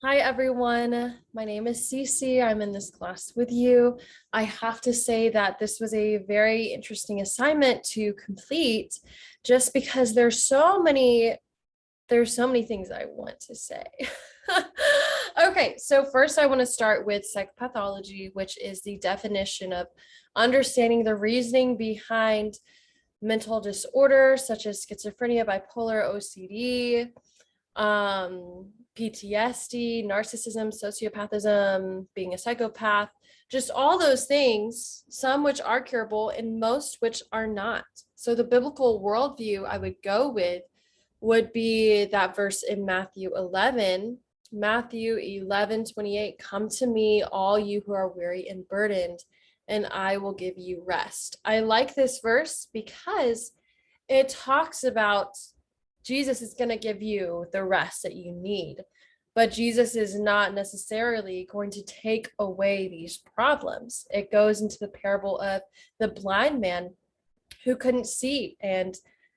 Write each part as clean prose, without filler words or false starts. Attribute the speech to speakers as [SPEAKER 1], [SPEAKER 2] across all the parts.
[SPEAKER 1] Hi, everyone. My name is Cece. I'm in this class with you. I have to say that this was a very interesting assignment to complete just because there's so many things I want to say. Okay, so first I want to start with psychopathology, which is the definition of understanding the reasoning behind mental disorders such as schizophrenia, bipolar, OCD, PTSD, narcissism, sociopathism, being a psychopath, just all those things, some which are curable and most which are not. So the biblical worldview I would go with would be that verse in Matthew 11. Matthew 11:28, come to me, all you who are weary and burdened, and I will give you rest. I like this verse because it talks about Jesus is going to give you the rest that you need, but Jesus is not necessarily going to take away these problems. It goes into the parable of the blind man who couldn't see. And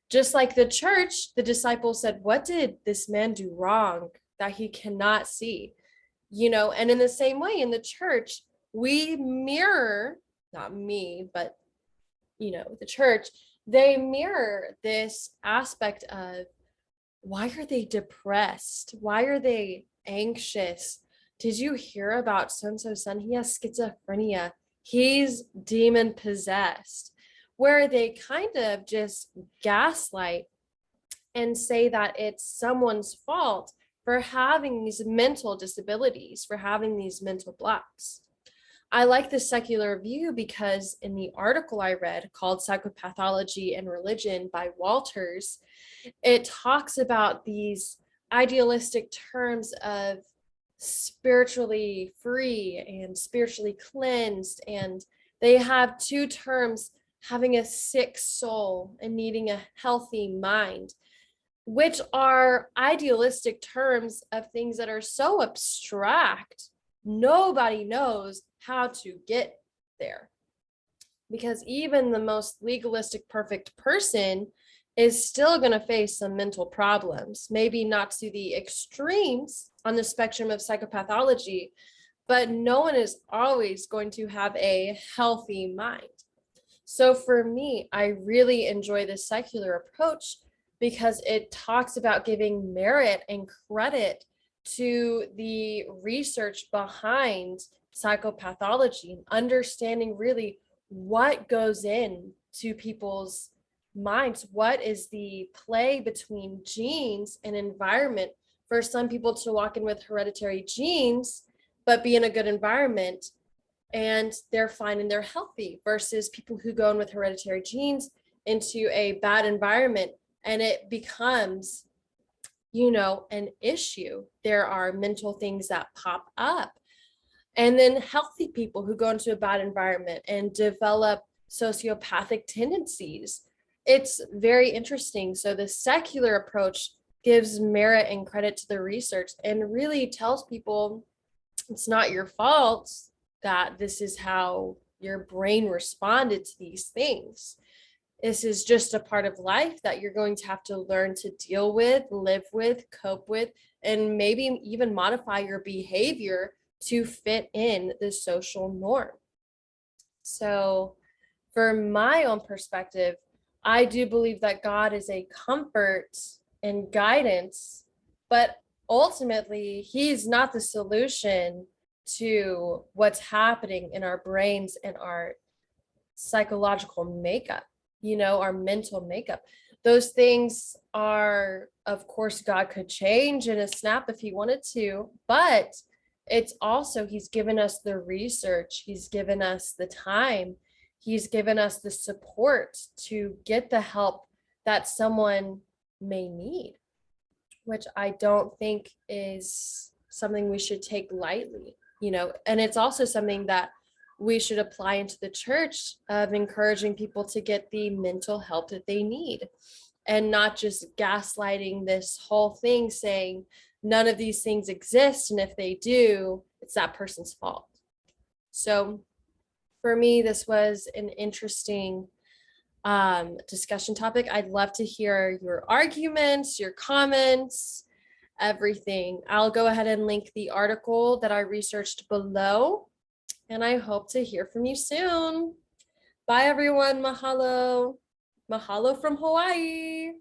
[SPEAKER 1] just like the church, the disciples said, what did this man do wrong that he cannot see? And in the same way, in the church, we mirror, not me, but the church, they mirror this aspect of why are they depressed? Why are they anxious? Did you hear about so and so's son? He has schizophrenia. He's demon possessed. Where they kind of just gaslight and say that it's someone's fault for having these mental disabilities, for having these mental blocks. I like the secular view because in the article I read called Psychopathology and Religion by Walters, it talks about these idealistic terms of spiritually free and spiritually cleansed. And they have two terms, having a sick soul and needing a healthy mind, which are idealistic terms of things that are so abstract, nobody knows how to get there. Because even the most legalistic, perfect person is still going to face some mental problems, maybe not to the extremes on the spectrum of psychopathology, but no one is always going to have a healthy mind. So for me, I really enjoy this secular approach because it talks about giving merit and credit to the research behind psychopathology and understanding really what goes into people's minds. What is the play between genes and environment for some people to walk in with hereditary genes, but be in a good environment and they're fine and they're healthy, versus people who go in with hereditary genes into a bad environment and it becomes an issue. There are mental things that pop up. And then healthy people who go into a bad environment and develop sociopathic tendencies. It's very interesting. So the secular approach gives merit and credit to the research and really tells people it's not your fault that this is how your brain responded to these things. This is just a part of life that you're going to have to learn to deal with, live with, cope with, and maybe even modify your behavior to fit in the social norm. So, for my own perspective, I do believe that God is a comfort and guidance, but ultimately, He's not the solution to what's happening in our brains and our psychological makeup, our mental makeup. Those things are, of course, God could change in a snap if He wanted to, but it's also, He's given us the research, He's given us the time, He's given us the support to get the help that someone may need, which I don't think is something we should take lightly, and it's also something that we should apply into the church of encouraging people to get the mental help that they need and not just gaslighting this whole thing saying none of these things exist, and if they do, it's that person's fault. So for me, this was an interesting discussion topic. I'd love to hear your arguments, your comments, everything. I'll go ahead and link the article that I researched below, and I hope to hear from you soon. Bye, everyone. Mahalo. Mahalo from Hawaii.